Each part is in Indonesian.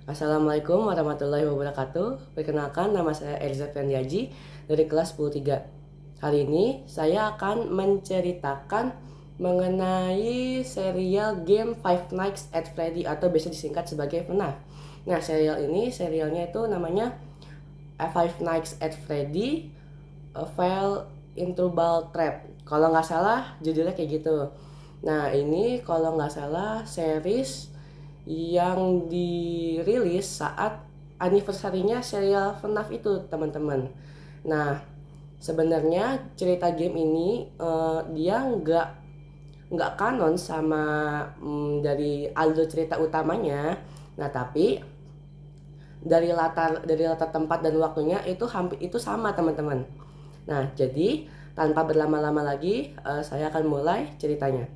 Assalamualaikum warahmatullahi wabarakatuh. Perkenalkan, nama saya Eliza Fendiaji dari kelas 10-3. Hari ini saya akan menceritakan mengenai serial game Five Nights at Freddy atau biasa disingkat sebagai FNAF. Nah, serialnya itu namanya Five Nights at Freddy Fell into Ball Trap. Kalau nggak salah judulnya kayak gitu. Nah, ini kalau nggak salah series yang dirilis saat anniversary-nya serial FNAF itu, teman-teman. Nah, sebenarnya cerita game ini dia nggak kanon sama dari alur cerita utamanya. Nah, tapi dari latar tempat dan waktunya itu hampir itu sama, teman-teman. Nah, jadi tanpa berlama-lama lagi, saya akan mulai ceritanya.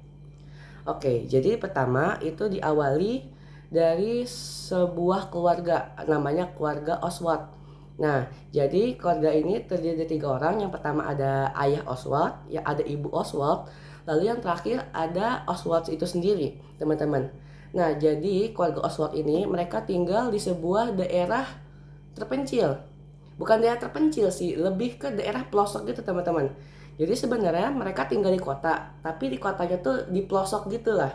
Oke, jadi pertama itu diawali dari sebuah keluarga, namanya keluarga Oswald. Nah, jadi keluarga ini terdiri dari 3 orang. Yang pertama ada ayah Oswald, ya ada ibu Oswald, lalu yang terakhir ada Oswald itu sendiri, teman-teman. Nah, jadi keluarga Oswald ini mereka tinggal di sebuah daerah terpencil. Bukan daerah terpencil sih, lebih ke daerah pelosok gitu, teman-teman. Jadi sebenarnya mereka tinggal di kota, tapi di kotanya tuh di pelosok gitu lah.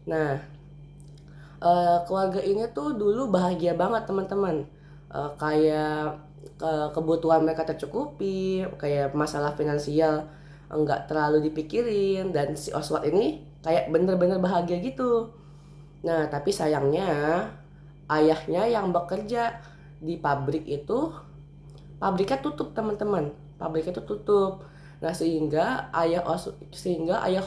Nah, keluarga ini tuh dulu bahagia banget, teman-teman. Kayak kebutuhan mereka tercukupi, kayak masalah finansial enggak terlalu dipikirin, dan si Oswald ini kayak bener-bener bahagia gitu. Nah, tapi sayangnya ayahnya yang bekerja di pabrik itu, pabriknya tutup, teman-teman. Pabriknya itu tutup. Nah, sehingga ayah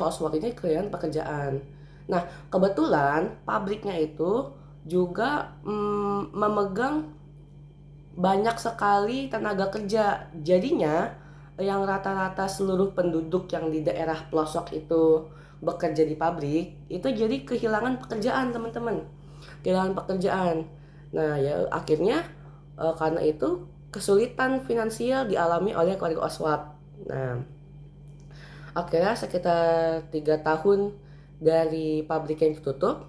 Oswald ini kehilangan pekerjaan. Nah, kebetulan pabriknya itu juga memegang banyak sekali tenaga kerja. Jadinya yang rata-rata seluruh penduduk yang di daerah pelosok itu bekerja di pabrik itu jadi kehilangan pekerjaan, teman-teman. Kehilangan pekerjaan. Nah, ya akhirnya karena itu kesulitan finansial dialami oleh keluarga Oswald. Nah, akhirnya sekitar 3 tahun dari pabrik yang ditutup,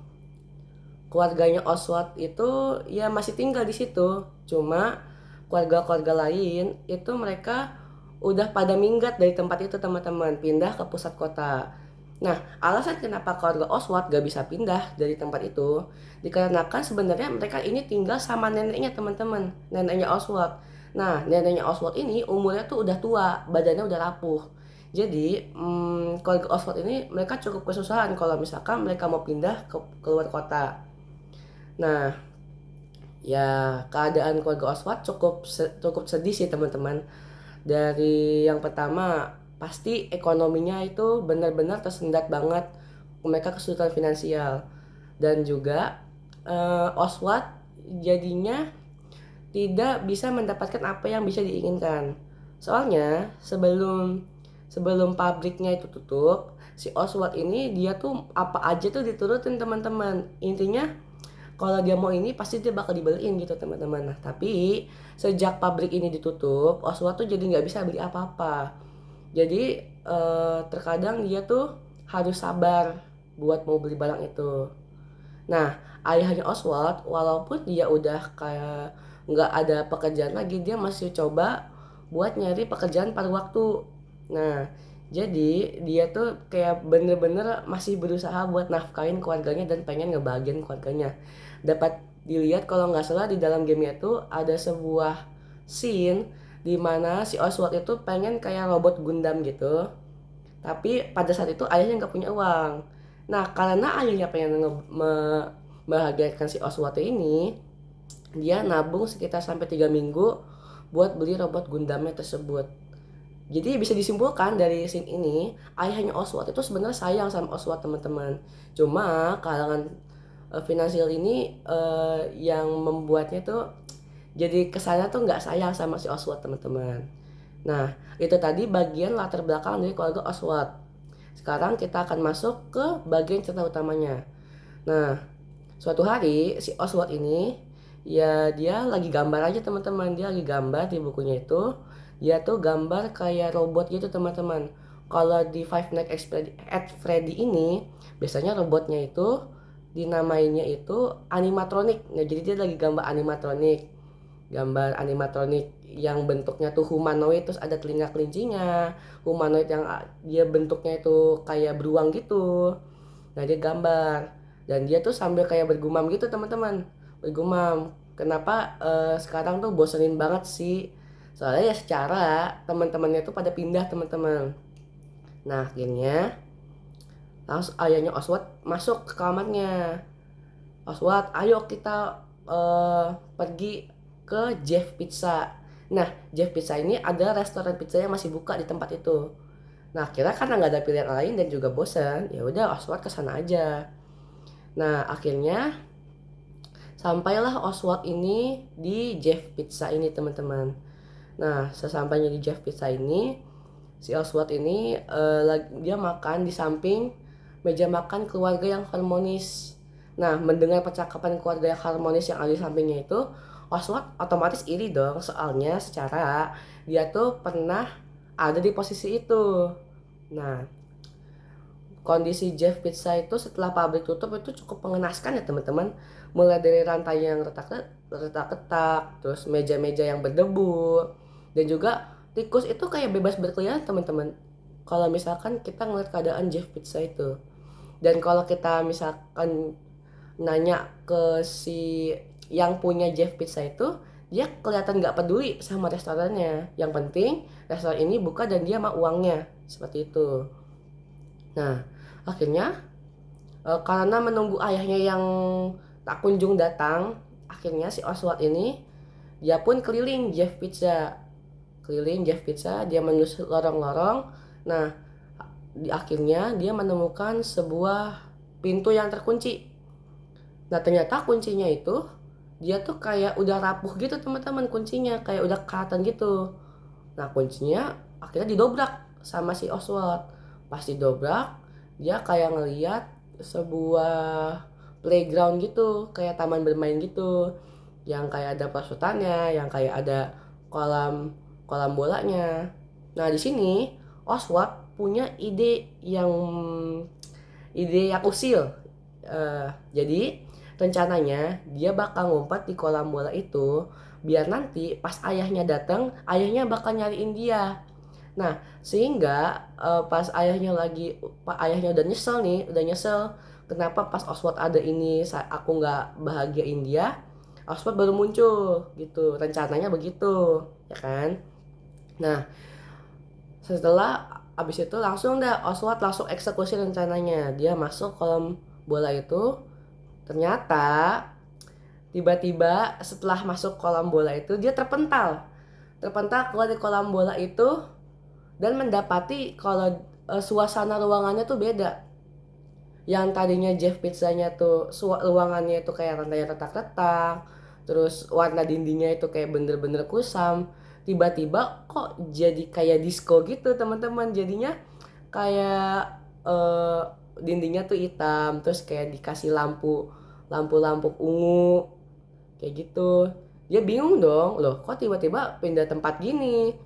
keluarganya Oswald itu ya masih tinggal di situ. Cuma keluarga-keluarga lain itu mereka udah pada minggat dari tempat itu, teman-teman, pindah ke pusat kota. Nah, alasan kenapa keluarga Oswald gak bisa pindah dari tempat itu dikarenakan sebenarnya mereka ini tinggal sama neneknya, teman-teman, neneknya Oswald. Nah, neneknya Oswald ini umurnya tuh udah tua, badannya udah rapuh. Jadi keluarga Oswald ini mereka cukup kesusahan kalau misalkan mereka mau pindah ke keluar kota. Nah, ya keadaan keluarga Oswald cukup sedih sih, teman-teman. Dari yang pertama, pasti ekonominya itu benar-benar tersendat banget. Mereka kesulitan finansial. Dan juga Oswald jadinya tidak bisa mendapatkan apa yang bisa diinginkan. Soalnya sebelum pabriknya itu tutup, si Oswald ini dia tuh apa aja tuh diturutin, teman-teman. Intinya kalau dia mau ini pasti dia bakal dibeliin gitu, teman-teman. Nah, tapi sejak pabrik ini ditutup, Oswald tuh jadi nggak bisa beli apa-apa. Jadi terkadang dia tuh harus sabar buat mau beli barang itu. Nah, ayahnya Oswald walaupun dia udah kayak nggak ada pekerjaan lagi, dia masih coba buat nyari pekerjaan paruh waktu. Nah, jadi dia tuh kayak bener-bener masih berusaha buat nafkahin keluarganya dan pengen ngebahagiain keluarganya. Dapat dilihat kalau nggak salah di dalam game itu ada sebuah scene di mana si Oswald itu pengen kayak robot Gundam gitu. Tapi pada saat itu ayahnya nggak punya uang. Nah, karena ayahnya pengen membahagiakan si Oswald ini, dia nabung sekitar sampai 3 minggu buat beli robot Gundamnya tersebut. Jadi bisa disimpulkan dari scene ini, ayahnya Oswald itu sebenarnya sayang sama Oswald, teman-teman. Cuma kalangan finansial ini yang membuatnya tuh jadi kesannya tuh nggak sayang sama si Oswald, teman-teman. Nah, itu tadi bagian latar belakang dari keluarga Oswald. Sekarang kita akan masuk ke bagian cerita utamanya. Nah, suatu hari si Oswald ini ya dia lagi gambar aja, teman-teman. Dia lagi gambar di bukunya itu. Dia tuh gambar kayak robot gitu, teman-teman. Kalau di Five Nights at Freddy ini biasanya robotnya itu dinamainnya itu animatronik. Nah, jadi dia lagi gambar animatronik yang bentuknya tuh humanoid, terus ada telinga kelincinya, humanoid yang dia bentuknya itu kayak beruang gitu. Nah, dia gambar dan dia tuh sambil kayak bergumam gitu teman-teman, bergumam, kenapa sekarang tuh bosenin banget sih, soalnya ya secara teman-temannya tuh pada pindah teman-teman. Nah, akhirnya langsung ayahnya Oswald masuk ke kamarnya. Oswald, ayo kita pergi ke Jeff Pizza. Nah, Jeff Pizza ini ada restoran pizza yang masih buka di tempat itu. Nah, kira karena nggak ada pilihan lain dan juga bosan, ya udah Oswald ke sana aja. Nah, akhirnya sampailah Oswald ini di Jeff Pizza ini, teman-teman. Nah, sesampainya di Jeff Pizza ini, si Oswald ini dia makan di samping meja makan keluarga yang harmonis. Nah, mendengar percakapan keluarga yang harmonis yang ada di sampingnya itu, Oswald otomatis iri dong, soalnya secara dia tuh pernah ada di posisi itu. Nah, kondisi Jeff Pizza itu setelah pabrik tutup itu cukup mengenaskan ya teman-teman. Mulai dari rantai yang retak-retak, terus meja-meja yang berdebu, dan juga tikus itu kayak bebas berkeliaran teman-teman. Kalau misalkan kita ngeliat keadaan Jeff Pizza itu. Dan kalau kita misalkan nanya ke si yang punya Jeff Pizza itu, dia kelihatan nggak peduli sama restorannya. Yang penting restoran ini buka dan dia mau uangnya, seperti itu. Nah, akhirnya karena menunggu ayahnya yang tak kunjung datang, akhirnya si Oswald ini dia pun keliling Jeff Pizza. Keliling Jeff Pizza, dia menyusul lorong-lorong. Nah, di akhirnya dia menemukan sebuah pintu yang terkunci. Nah, ternyata kuncinya itu dia tuh kayak udah rapuh gitu teman-teman, kuncinya kayak udah kelihatan gitu. Nah, kuncinya akhirnya didobrak sama si Oswald. Pas didobrak, dia kayak ngeliat sebuah playground gitu, kayak taman bermain gitu, yang kayak ada pasutannya, yang kayak ada kolam kolam bolanya. Nah, di sini Oswald punya ide yang usil. Jadi rencananya dia bakal ngumpet di kolam bola itu biar nanti pas ayahnya datang, ayahnya bakal nyariin dia. Nah, sehingga pas ayahnya udah nyesel nih, udah nyesel kenapa pas Oswald ada ini aku nggak bahagiain dia, Oswald baru muncul gitu. Rencananya begitu, ya kan? Nah, setelah abis itu langsung dah Oswald langsung eksekusi rencananya. Dia masuk kolam bola itu, ternyata tiba-tiba setelah masuk kolam bola itu dia terpental keluar dari kolam bola itu dan mendapati kalau suasana ruangannya tuh beda. Yang tadinya Jeff Pizzanya tuh ruangannya itu kayak rantainya retak-retak, terus warna dindingnya itu kayak bener-bener kusam, tiba-tiba kok jadi kayak disco gitu teman-teman. Jadinya kayak dindingnya tuh hitam, terus kayak dikasih lampu-lampu ungu kayak gitu. Dia bingung dong, loh kok tiba-tiba pindah tempat gini,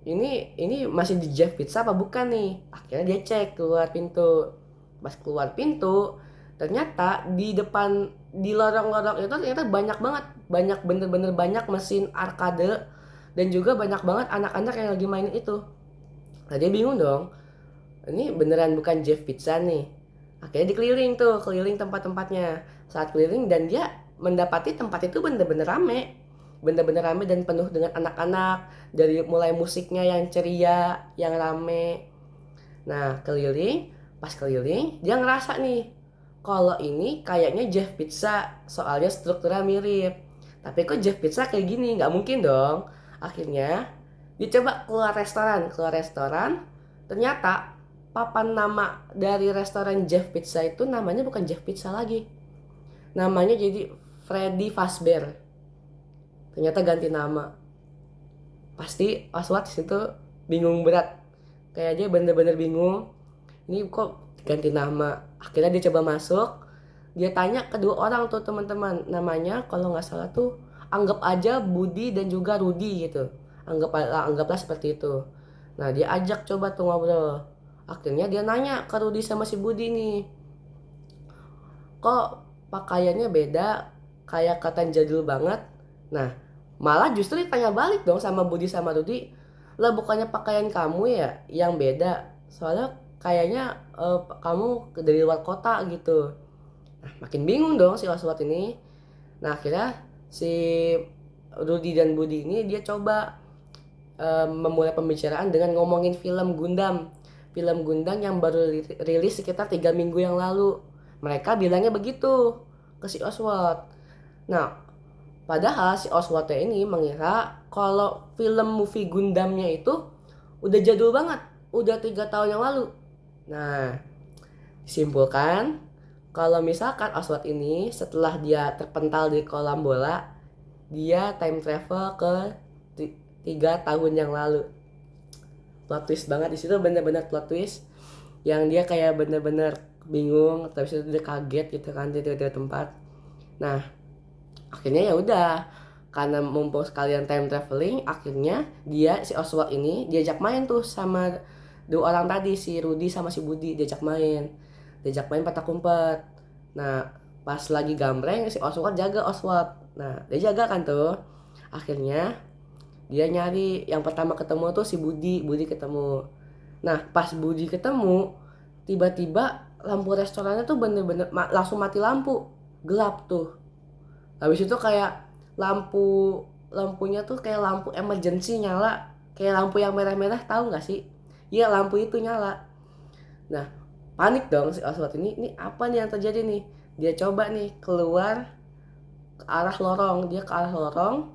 ini masih di Jeff Pizza apa bukan nih. Akhirnya dia cek keluar pintu. Pas keluar pintu, ternyata di lorong-lorong itu ternyata banyak banget, bener-bener banyak mesin arcade, dan juga banyak banget anak-anak yang lagi mainin itu. Nah, dia bingung dong, ini beneran bukan Jeff Pizza nih. Akhirnya keliling tempat-tempatnya. Saat keliling dan dia mendapati tempat itu bener-bener rame dan penuh dengan anak-anak, dari mulai musiknya yang ceria, yang rame. Nah, pas keliling dia ngerasa nih kalau ini kayaknya Jeff Pizza, soalnya strukturnya mirip. Tapi kok Jeff Pizza kayak gini, nggak mungkin dong. Akhirnya dicoba keluar restoran, ternyata papan nama dari restoran Jeff Pizza itu namanya bukan Jeff Pizza lagi, namanya jadi Freddy Fazbear. Ternyata ganti nama. Pasti Oswald situ bingung berat, kayak dia bener-bener bingung, ini kok ganti nama. Akhirnya dia coba masuk, dia tanya kedua orang tuh teman-teman, namanya kalau nggak salah tuh anggap aja Budi dan juga Rudi gitu, anggaplah seperti itu. Nah, dia ajak coba tuh ngobrol. Akhirnya dia nanya ke Rudi sama si Budi nih, kok pakaiannya beda, kayak katan jadul banget. Nah, malah justru ditanya balik dong sama Budi sama Rudi, lah bukannya pakaian kamu ya yang beda, soalnya kayaknya kamu dari luar kota gitu. Nah, makin bingung dong si Oswald ini. Nah, akhirnya si Rudi dan Budi ini dia coba memulai pembicaraan dengan ngomongin film Gundam. Film Gundam yang baru rilis sekitar 3 minggu yang lalu. Mereka bilangnya begitu ke si Oswald. Nah, padahal si Oswald ini mengira kalau film movie Gundamnya itu udah jadul banget, udah 3 tahun yang lalu. Nah, disimpulkan kalau misalkan Oswald ini setelah dia terpental di kolam bola, dia time travel ke 3 tahun yang lalu. Plot twist banget di situ, bener-bener plot twist yang dia kayak bener-bener bingung, tapi itu dia kaget gitu kan, dia tiba-tiba tempat. Nah, akhirnya ya udah, karena mumpung sekalian time traveling, akhirnya dia si Oswald ini diajak main tuh sama dua orang tadi, si Rudy sama si Budi, diajak main petak umpet. Nah, pas lagi gambreng si Oswald jaga Oswald. Nah, dia jaga kan tuh. Akhirnya dia nyari, yang pertama ketemu tuh si Budi ketemu. Nah, pas Budi ketemu, tiba-tiba lampu restorannya tuh bener-bener langsung mati lampu, gelap tuh. Habis itu kayak lampunya tuh kayak lampu emergency nyala, kayak lampu yang merah-merah, tahu nggak sih? Iya, lampu itu nyala. Nah, panik dong si Oswald ini apa nih yang terjadi nih? Dia coba nih keluar ke arah lorong, dia ke arah lorong.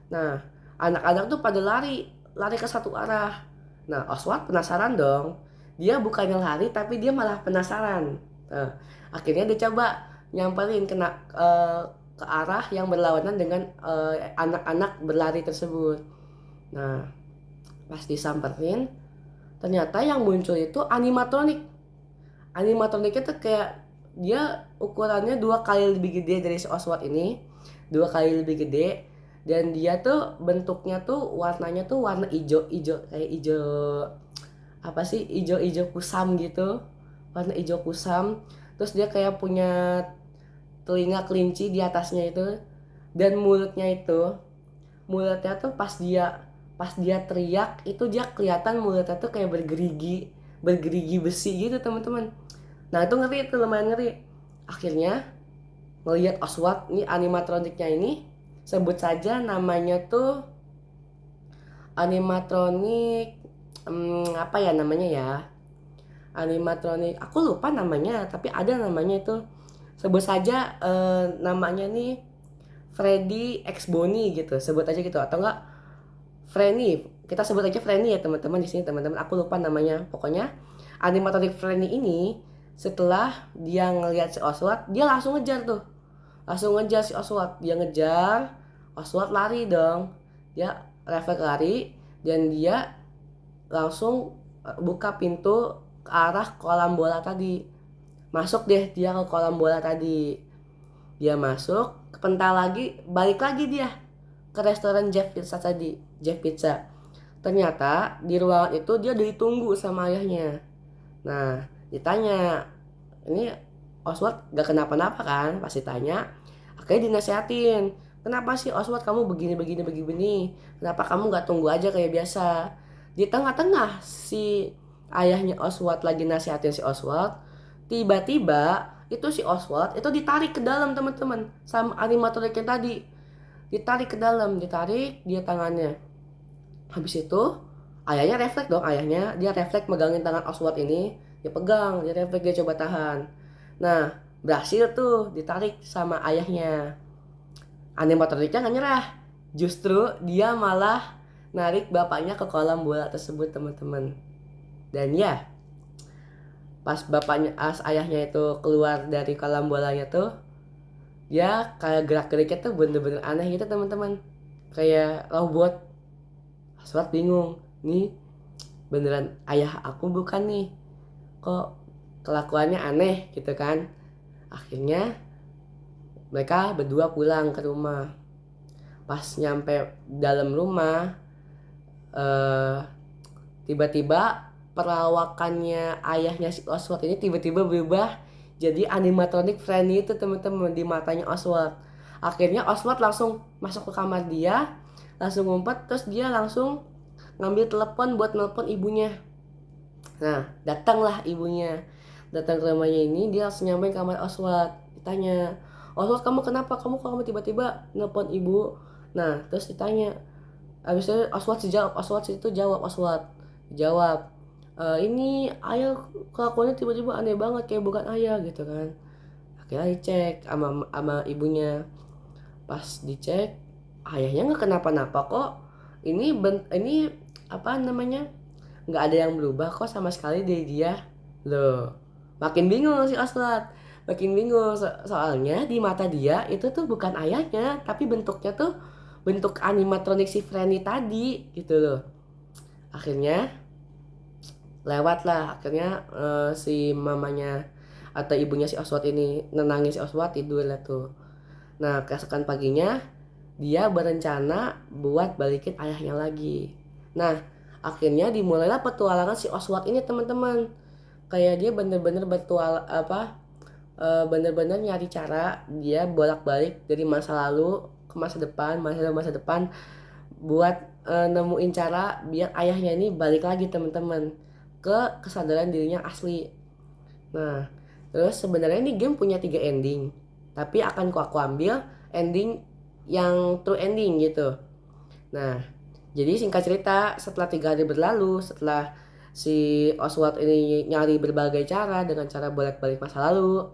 Nah, anak-anak tuh pada lari ke satu arah. Nah, Oswald penasaran dong. Dia bukannya lari tapi dia malah penasaran. Nah, akhirnya dia coba nyamperin ke arah yang berlawanan dengan anak-anak berlari tersebut. Nah, pas disamperin, ternyata yang muncul itu animatronik. Animatroniknya tuh kayak dia ukurannya 2 kali lebih gede dari si Oswald ini, 2 kali lebih gede, dan dia tuh bentuknya tuh warnanya tuh warna ijo kayak ijo, apa sih, ijo kusam gitu, warna ijo kusam. Terus dia kayak punya telinga kelinci di atasnya itu, dan mulutnya tuh pas dia teriak itu dia kelihatan mulutnya tuh kayak bergerigi besi gitu teman-teman. Nah, itu ngeri, itu lumayan ngeri. Akhirnya ngelihat Oswald ini animatroniknya ini, sebut saja namanya tuh animatronik, apa ya namanya ya, animatronik aku lupa namanya, tapi ada namanya itu, sebut saja namanya nih Freddy X Bonnie gitu, sebut aja gitu, atau enggak Frenny, kita sebut aja Frenny ya teman-teman di sini teman-teman, aku lupa namanya. Pokoknya animatronik Frenny ini setelah dia ngelihat si Oswald, dia langsung ngejar tuh, langsung ngejar si Oswald, dia ngejar Oswald, lari dong, dia refleks lari, dan dia langsung buka pintu ke arah kolam bola tadi. Masuk deh dia ke kolam bola tadi, dia masuk, kepental lagi, balik lagi dia ke restoran Jeff Pizza tadi, Jeff Pizza. Ternyata di ruangan itu dia udah ditunggu sama ayahnya. Nah, ditanya, ini Oswald gak kenapa-napa kan? Pasti tanya. Akhirnya dinasehatin, kenapa sih Oswald kamu begini? Kenapa kamu gak tunggu aja kayak biasa? Di tengah-tengah si ayahnya Oswald lagi nasihatin si Oswald, tiba-tiba itu si Oswald itu ditarik ke dalam teman-teman sama animatroniknya tadi. Ditarik ke dalam, ditarik dia tangannya. Habis itu ayahnya refleks dong, dia refleks megangin tangan Oswald ini, dia pegang, dia refleks, dia coba tahan. Nah, berhasil tuh ditarik sama ayahnya. Animatroniknya nggak nyerah, justru dia malah narik bapaknya ke kolam bola tersebut teman-teman. Dan ya, pas ayahnya itu keluar dari kolam bolanya tuh, dia kayak gerak-geriknya tuh bener-bener aneh gitu teman-teman, kayak robot. Aswad bingung, nih beneran ayah aku bukan nih, kok kelakuannya aneh gitu kan. Akhirnya mereka berdua pulang ke rumah. Pas nyampe dalam rumah, tiba-tiba perawakannya ayahnya si Oswald ini tiba-tiba berubah jadi animatronic Freddy itu teman-teman di matanya Oswald. Akhirnya Oswald langsung masuk ke kamar dia, langsung ngumpet, terus dia langsung ngambil telepon buat nelpon ibunya. Nah, datanglah ibunya. Datang ke rumahnya ini, dia langsung nyamperin kamar Oswald. Ditanya, Oswald kamu kenapa? Kamu tiba-tiba nelpon ibu? Nah, terus ditanya. Habis itu Oswald jawab, ini ayah kelakuannya tiba-tiba aneh banget kayak bukan ayah gitu kan. Akhirnya dicek sama ibunya. Pas dicek, ayahnya nggak kenapa-napa kok. Ini apa namanya? Nggak ada yang berubah kok sama sekali dari dia. Loh, makin bingung si Oswald. Makin bingung soalnya di mata dia itu tuh bukan ayahnya, tapi bentuknya tuh bentuk animatronik si Frenny tadi gitu loh. Akhirnya lewat lah, akhirnya si mamanya atau ibunya si Oswald ini nenangin si Oswald, tidur lah tuh. Nah, keesokan paginya dia berencana buat balikin ayahnya lagi. Nah, akhirnya dimulailah petualangan si Oswald ini teman-teman. Kayak dia bener-bener bener-bener nyari cara dia bolak-balik dari masa lalu ke masa depan buat nemuin cara biar ayahnya ini balik lagi teman-teman ke kesadaran dirinya asli. Nah, terus sebenarnya ini game punya 3 ending, tapi akan aku ambil ending yang true ending gitu. Nah, jadi singkat cerita, setelah 3 hari berlalu, setelah si Oswald ini nyari berbagai cara dengan cara bolak-balik masa lalu,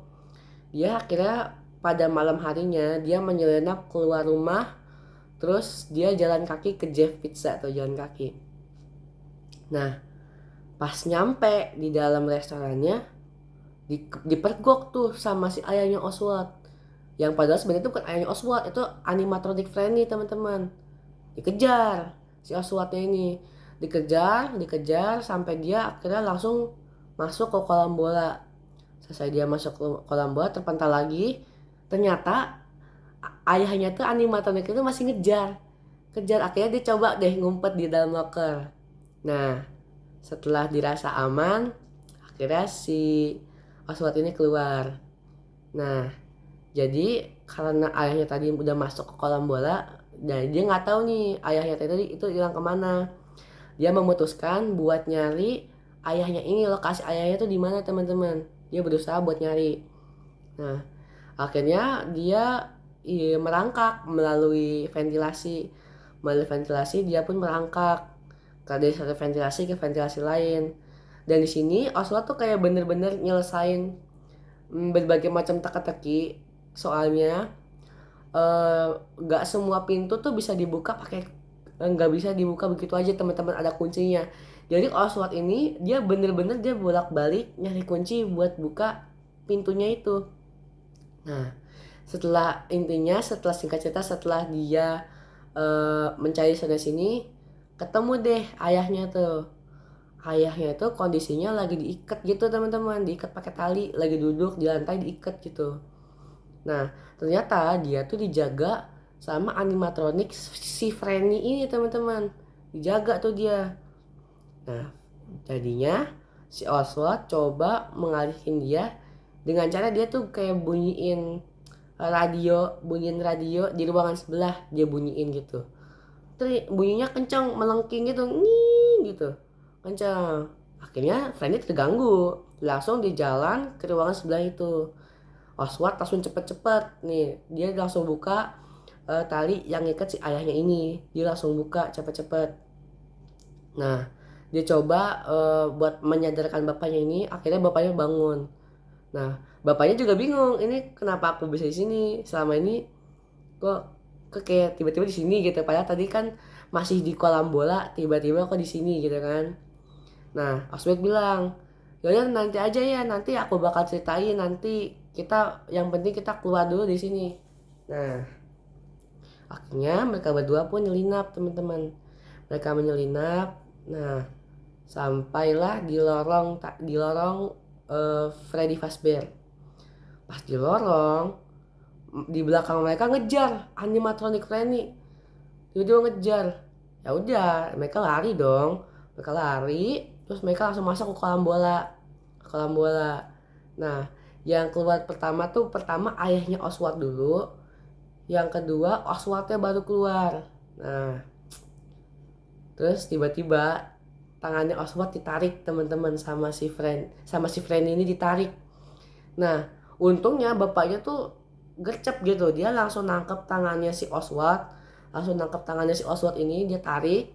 dia akhirnya pada malam harinya dia menyelinap keluar rumah, terus dia jalan kaki ke Jeff Pizza atau jalan kaki. Nah, pas nyampe di dalam restorannya, dipergok tuh sama si ayahnya Oswald. Yang padahal sebenarnya itu bukan ayahnya Oswald, itu animatronic Freddy teman-teman. Dikejar si Oswaldnya ini, dikejar sampai dia akhirnya langsung masuk ke kolam bola. Selesai dia masuk ke kolam bola, terpental lagi, ternyata ayahnya tuh animatronik itu masih kejar. Akhirnya dia coba deh ngumpet di dalam loker. Nah, setelah dirasa aman, akhirnya si Oswald ini keluar. Nah, jadi karena ayahnya tadi udah masuk ke kolam bola, dan dia nggak tahu nih ayahnya tadi itu hilang kemana. Dia memutuskan buat nyari ayahnya ini, lokasi ayahnya tuh di mana teman-teman. Dia berusaha buat nyari. Nah, akhirnya dia merangkak melalui ventilasi. Melalui ventilasi dia pun merangkak dari satu ventilasi ke ventilasi lain. Dan di sini Oswald tuh kayak bener-bener nyelesain berbagai macam teka-teki. Soalnya nggak semua pintu tuh bisa dibuka nggak bisa dibuka begitu aja teman-teman, ada kuncinya. Jadi Oswald ini dia bener-bener dia bolak-balik nyari kunci buat buka pintunya itu. Nah, setelah singkat cerita, setelah dia mencari sana sini, ketemu deh ayahnya tuh. Ayahnya itu kondisinya lagi diikat gitu teman-teman, diikat pakai tali, lagi duduk di lantai diikat gitu. Nah, ternyata dia tuh dijaga sama animatronik si Frenny ini teman-teman, dijaga tuh dia. Nah, jadinya si Oswald coba mengalihkan dia dengan cara dia tuh kayak bunyiin radio di ruangan sebelah, dia bunyiin gitu. Terus bunyinya kencang, melengking gitu, nih gitu, kencang. Akhirnya Freddy terganggu, langsung di jalan ke ruangan sebelah itu. Oswald langsung cepet-cepet nih, dia langsung buka tali yang ngikat si ayahnya ini, dia langsung buka cepet-cepet. Nah, dia coba buat menyadarkan bapaknya ini, akhirnya bapaknya bangun. Nah, bapaknya juga bingung, ini kenapa aku bisa di sini? Selama ini kok kayak tiba-tiba di sini gitu, padahal tadi kan masih di kolam bola, tiba-tiba kok di sini gitu kan. Nah, Oswald bilang, yaudah nanti aja ya, nanti aku bakal ceritain, nanti yang penting kita keluar dulu di sini. Nah, akhirnya mereka berdua pun nyelinap teman-teman. Mereka menyelinap. Nah, sampailah di lorong Freddy Fazbear. Pas di lorong, di belakang mereka ngejar animatronic Freddy. Dia ngejar. Ya udah, mereka lari dong. Terus mereka langsung masuk ke kolam bola. Nah, Yang keluar pertama ayahnya Oswald dulu, yang kedua Oswaldnya baru keluar. Nah, terus tiba-tiba tangannya Oswald ditarik teman-teman sama si friend ini ditarik. Nah, untungnya bapaknya tuh gercep gitu, dia langsung nangkep tangannya si Oswald, ini dia tarik.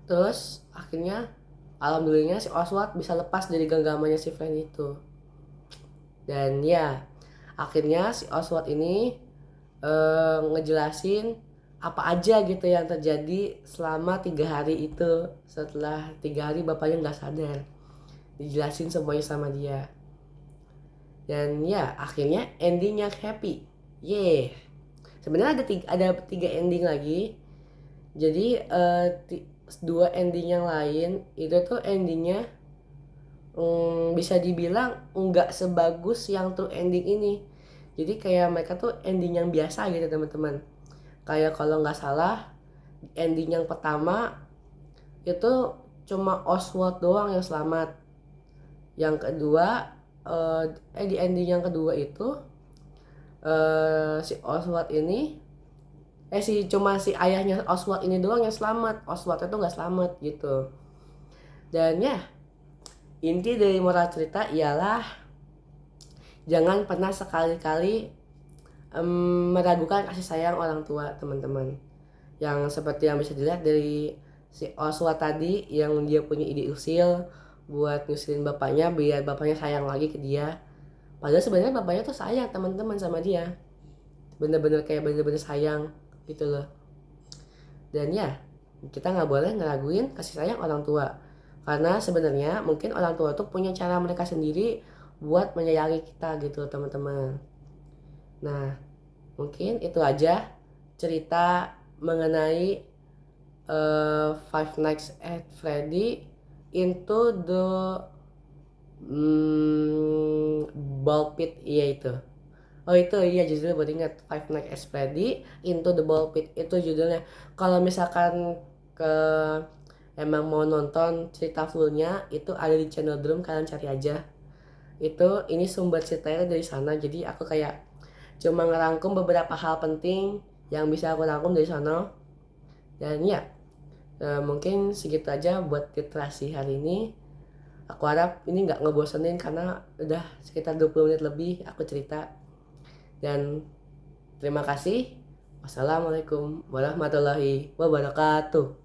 Terus akhirnya alhamdulillahnya si Oswald bisa lepas dari genggamannya si friend itu. Dan ya, akhirnya si Oswald ini ngejelasin apa aja gitu yang terjadi selama 3 hari itu. Setelah 3 hari bapaknya nggak sadar, dijelasin semuanya sama dia. Dan ya akhirnya endingnya happy. Yeah. Sebenarnya ada tiga ending lagi. Jadi dua ending yang lain itu tuh endingnya bisa dibilang nggak sebagus yang true ending ini. Jadi kayak mereka tuh ending yang biasa gitu teman-teman. Kayak kalau nggak salah ending yang pertama itu cuma Oswald doang yang selamat. Yang kedua di ending yang kedua itu si Oswald ini cuma si ayahnya Oswald ini doang yang selamat. Oswald itu nggak selamat gitu. Dan ya, inti dari moral cerita ialah jangan pernah sekali-kali meragukan kasih sayang orang tua teman-teman. Yang seperti yang bisa dilihat dari si Oswald tadi, yang dia punya ide usil buat nyusilin bapaknya biar bapaknya sayang lagi ke dia. Padahal sebenarnya bapaknya tuh sayang teman-teman sama dia, bener-bener sayang gitu loh. Dan ya, kita nggak boleh ngeraguin kasih sayang orang tua, karena sebenarnya mungkin orang tua tuh punya cara mereka sendiri buat menyayangi kita gitu teman-teman. Nah, mungkin itu aja cerita mengenai Five Nights at Freddy Into the Ball Pit. Iya itu. Oh itu iya, judulnya baru ingat, Five Nights at Freddy Into the Ball Pit itu judulnya. Kalau misalkan ke emang mau nonton cerita fullnya itu ada di channel Drum, kalian cari aja. Ini sumber ceritanya dari sana, jadi aku kayak cuma ngerangkum beberapa hal penting yang bisa aku rangkum dari sana. Dan ya, mungkin segitu aja buat literasi hari ini. Aku harap ini nggak ngebosenin karena udah sekitar 20 menit lebih aku cerita. Dan terima kasih. Wassalamualaikum warahmatullahi wabarakatuh.